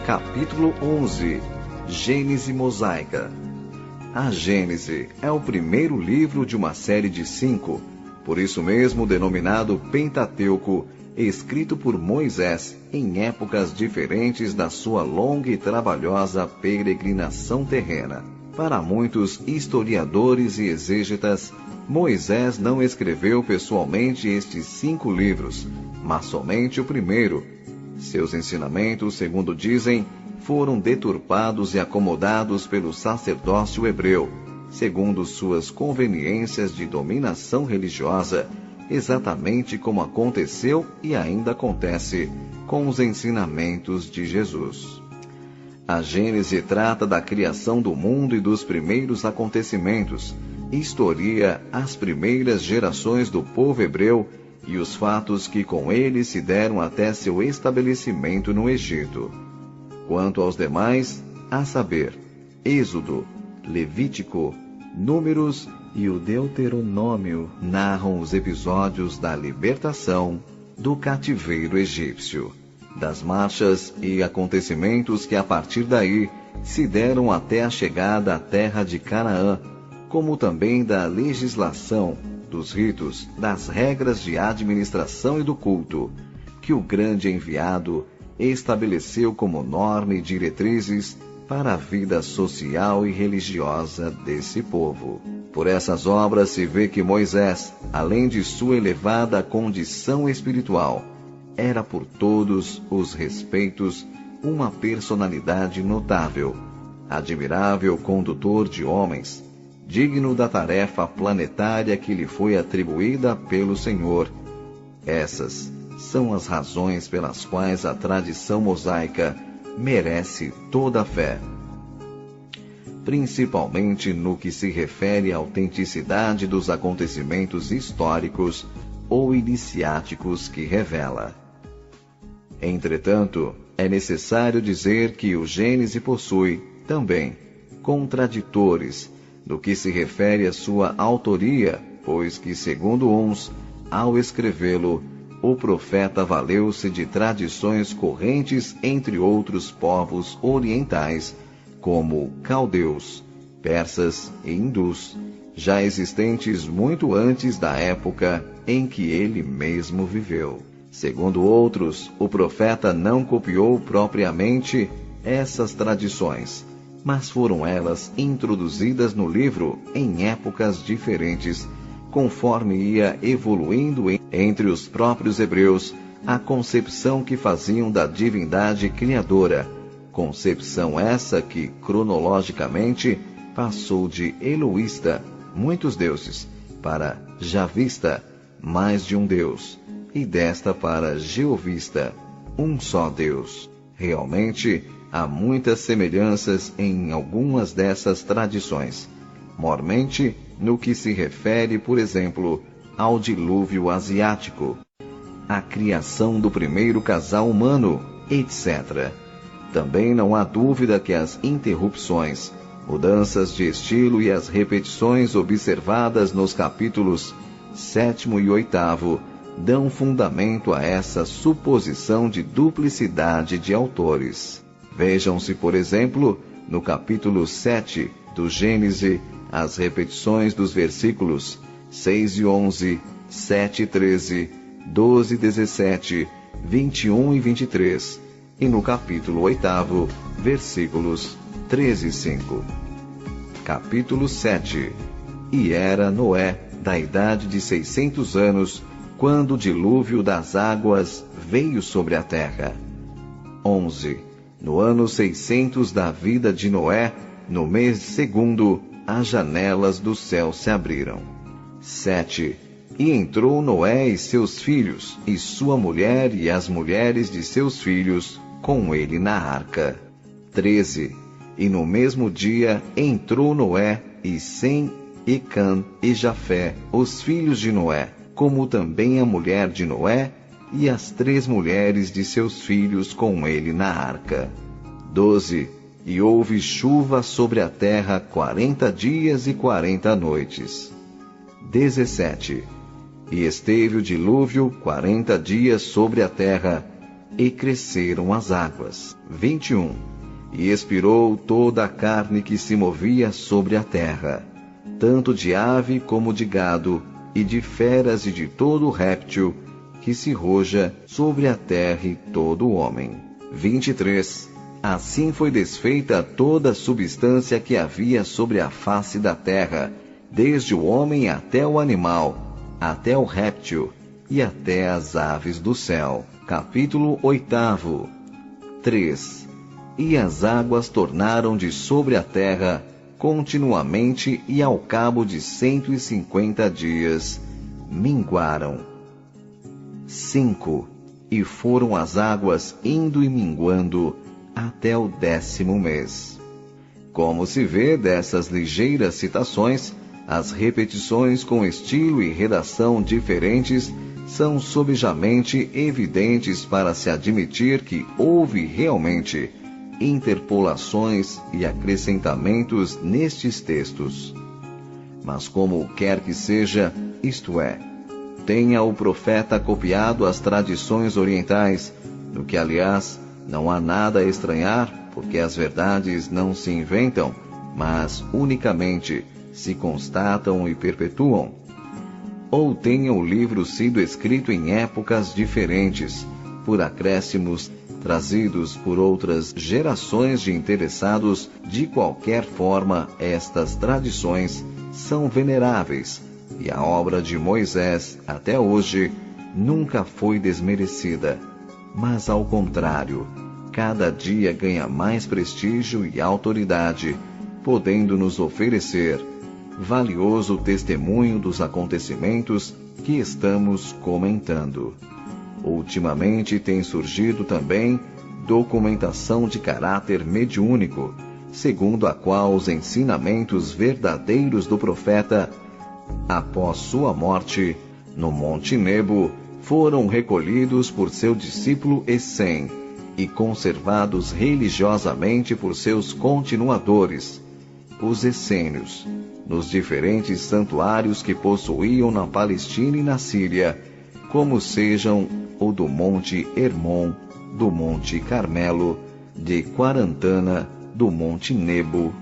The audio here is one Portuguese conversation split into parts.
Capítulo 11. Gênese mosaica. A Gênese é o primeiro livro de uma série de 5, por isso mesmo denominado Pentateuco, escrito por Moisés em épocas diferentes da sua longa e trabalhosa peregrinação terrena. Para muitos historiadores e exégetas, Moisés não escreveu pessoalmente estes 5 livros, mas somente o primeiro. Seus ensinamentos, segundo dizem, foram deturpados e acomodados pelo sacerdócio hebreu, segundo suas conveniências de dominação religiosa, exatamente como aconteceu e ainda acontece com os ensinamentos de Jesus. A Gênese trata da criação do mundo e dos primeiros acontecimentos, historia as primeiras gerações do povo hebreu e os fatos que com ele se deram até seu estabelecimento no Egito. Quanto aos demais, a saber, Êxodo, Levítico, Números e o Deuteronômio narram os episódios da libertação do cativeiro egípcio, das marchas e acontecimentos que a partir daí se deram até a chegada à terra de Canaã, como também da legislação, dos ritos, das regras de administração e do culto, que o grande enviado estabeleceu como norma e diretrizes para a vida social e religiosa desse povo. Por essas obras se vê que Moisés, além de sua elevada condição espiritual, era por todos os respeitos uma personalidade notável, admirável condutor de homens, digno da tarefa planetária que lhe foi atribuída pelo Senhor. Essas são as razões pelas quais a tradição mosaica merece toda a fé, principalmente no que se refere à autenticidade dos acontecimentos históricos ou iniciáticos que revela. Entretanto, é necessário dizer que o Gênese possui, também, contraditores no que se refere à sua autoria, pois que, segundo uns, ao escrevê-lo, o profeta valeu-se de tradições correntes entre outros povos orientais, como caldeus, persas e hindus, já existentes muito antes da época em que ele mesmo viveu. Segundo outros, o profeta não copiou propriamente essas tradições, mas foram elas introduzidas no livro em épocas diferentes, conforme ia evoluindo entre os próprios hebreus a concepção que faziam da divindade criadora, concepção essa que, cronologicamente, passou de eloísta, muitos deuses, para javista, mais de um Deus, e desta para jeovista, um só Deus. Realmente, há muitas semelhanças em algumas dessas tradições, mormente no que se refere, por exemplo, ao dilúvio asiático, à criação do primeiro casal humano, etc. Também não há dúvida que as interrupções, mudanças de estilo e as repetições observadas nos capítulos 7º e 8º dão fundamento a essa suposição de duplicidade de autores. Vejam-se, por exemplo, no capítulo 7 do Gênese, as repetições dos versículos 6 e 11, 7 e 13, 12 e 17, 21 e 23, e no capítulo 8º, versículos 13 e 5. Capítulo 7. E era Noé da idade de 600 anos, quando o dilúvio das águas veio sobre a terra. 11. No ano 600 da vida de Noé, no mês segundo, as janelas do céu se abriram. 7. E entrou Noé e seus filhos, e sua mulher e as mulheres de seus filhos, com ele na arca. 13. E no mesmo dia entrou Noé e Sem e Cã e Jafé, os filhos de Noé, como também a mulher de Noé e as 3 mulheres de seus filhos com ele na arca. 12. E houve chuva sobre a terra 40 dias e 40 noites. 17. E esteve o dilúvio 40 dias sobre a terra, e cresceram as águas. 21. E expirou toda a carne que se movia sobre a terra, tanto de ave como de gado, e de feras e de todo réptil que se roja sobre a terra e todo homem. 23. Assim foi desfeita toda a substância que havia sobre a face da terra, desde o homem até o animal, até o réptil, e até as aves do céu. Capítulo 8. 3. E as águas tornaram de sobre a terra continuamente, e ao cabo de 150 dias minguaram. 5. E foram as águas indo e minguando até o 10º mês. Como se vê dessas ligeiras citações, as repetições com estilo e redação diferentes são subjamente evidentes para se admitir que houve realmente interpolações e acrescentamentos nestes textos. Mas como quer que seja, isto é, tenha o profeta copiado as tradições orientais, no que, aliás, não há nada a estranhar, porque as verdades não se inventam, mas unicamente se constatam e perpetuam. Ou tenha o livro sido escrito em épocas diferentes, por acréscimos trazidos por outras gerações de interessados, de qualquer forma, estas tradições são veneráveis, e a obra de Moisés, até hoje, nunca foi desmerecida, mas ao contrário, cada dia ganha mais prestígio e autoridade, podendo nos oferecer valioso testemunho dos acontecimentos que estamos comentando. Ultimamente tem surgido também documentação de caráter mediúnico, segundo a qual os ensinamentos verdadeiros do profeta, após sua morte, no Monte Nebo, foram recolhidos por seu discípulo Essém e conservados religiosamente por seus continuadores, os essênios, nos diferentes santuários que possuíam na Palestina e na Síria, como sejam o do Monte Hermon, do Monte Carmelo, de Quarantana, do Monte Nebo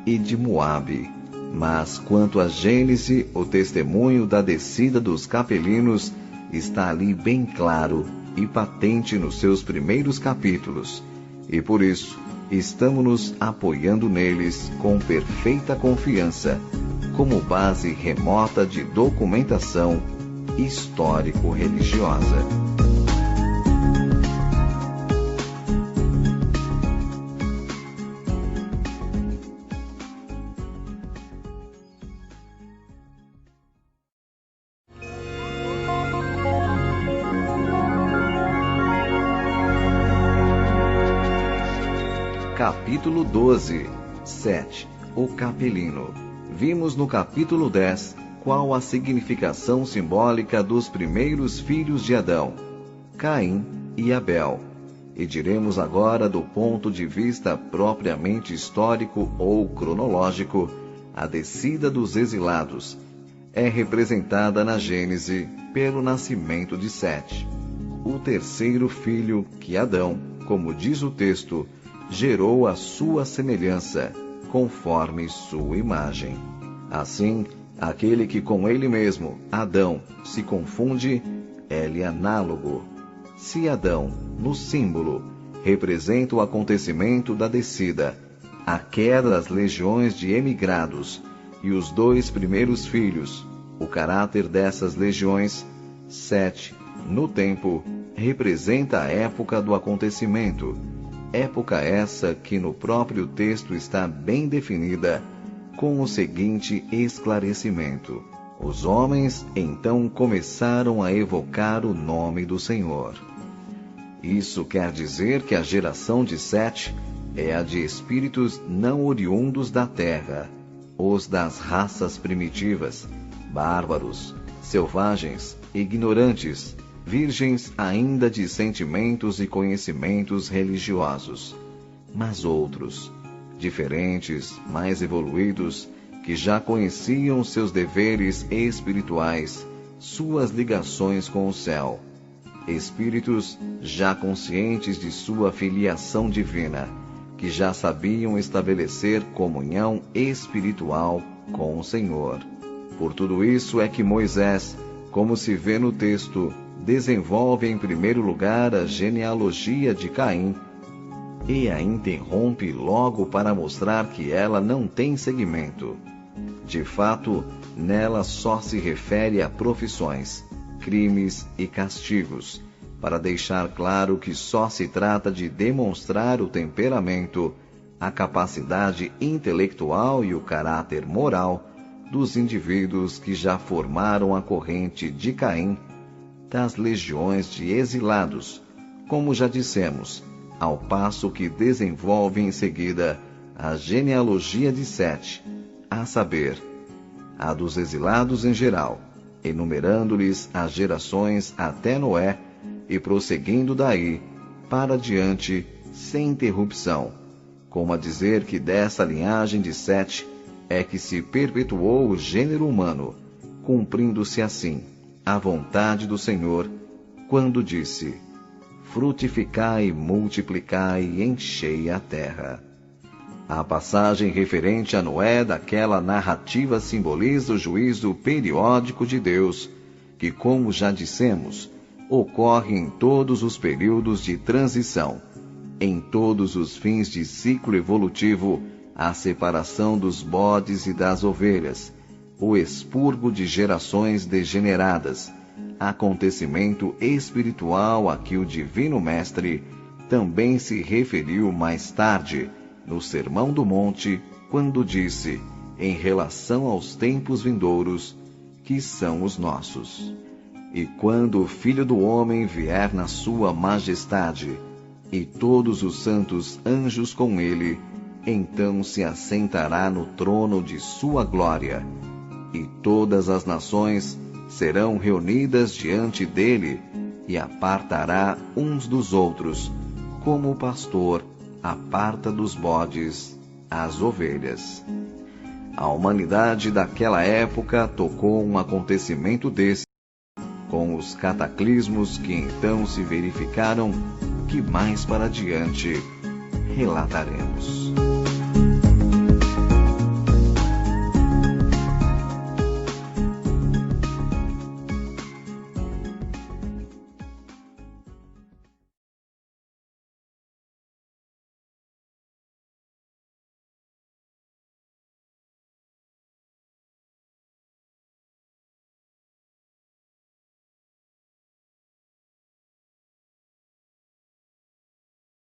e de Moabe. Mas quanto a Gênese, o testemunho da descida dos capelinos está ali bem claro e patente nos seus primeiros capítulos, e por isso estamos nos apoiando neles com perfeita confiança, como base remota de documentação histórico-religiosa. Capítulo 12. 7. O capelino. Vimos no capítulo 10 qual a significação simbólica dos primeiros filhos de Adão, Caim e Abel, e diremos agora do ponto de vista propriamente histórico ou cronológico, a descida dos exilados é representada na Gênese pelo nascimento de Sete, o terceiro filho que Adão, como diz o texto, gerou a sua semelhança, conforme sua imagem. Assim, aquele que com ele mesmo, Adão, se confunde, é-lhe análogo. Se Adão, no símbolo, representa o acontecimento da descida, a queda das legiões de emigrados, e os dois primeiros filhos, o caráter dessas legiões, Sete, no tempo, representa a época do acontecimento, época essa que no próprio texto está bem definida, com o seguinte esclarecimento: os homens então começaram a evocar o nome do Senhor. Isso quer dizer que a geração de Sete é a de espíritos não oriundos da terra, os das raças primitivas, bárbaros, selvagens, ignorantes, virgens ainda de sentimentos e conhecimentos religiosos, mas outros, diferentes, mais evoluídos, que já conheciam seus deveres espirituais, suas ligações com o céu. espíritos já conscientes de sua filiação divina, que já sabiam estabelecer comunhão espiritual com o Senhor. Por tudo isso é que Moisés, como se vê no texto, desenvolve em primeiro lugar a genealogia de Caim e a interrompe logo para mostrar que ela não tem seguimento. De fato, nela só se refere a profissões, crimes e castigos, para deixar claro que só se trata de demonstrar o temperamento, a capacidade intelectual e o caráter moral dos indivíduos que já formaram a corrente de Caim, das legiões de exilados, como já dissemos, ao passo que desenvolve em seguida a genealogia de Sete, a saber, a dos exilados em geral, enumerando-lhes as gerações até Noé, e prosseguindo daí para diante sem interrupção, como a dizer que dessa linhagem de Sete é que se perpetuou o gênero humano, cumprindo-se assim a vontade do Senhor, quando disse: frutificai, multiplicai e enchei a terra. A passagem referente a Noé daquela narrativa simboliza o juízo periódico de Deus, que, como já dissemos, ocorre em todos os períodos de transição, em todos os fins de ciclo evolutivo, a separação dos bodes e das ovelhas, o expurgo de gerações degeneradas, acontecimento espiritual a que o Divino Mestre também se referiu mais tarde, no Sermão do Monte, quando disse, em relação aos tempos vindouros, que são os nossos. E quando o Filho do Homem vier na sua majestade, e todos os santos anjos com ele, então se assentará no trono de sua glória, e todas as nações serão reunidas diante dele, e apartará uns dos outros, como o pastor aparta dos bodes as ovelhas. A humanidade daquela época tocou um acontecimento desse, com os cataclismos que então se verificaram, que mais para diante relataremos.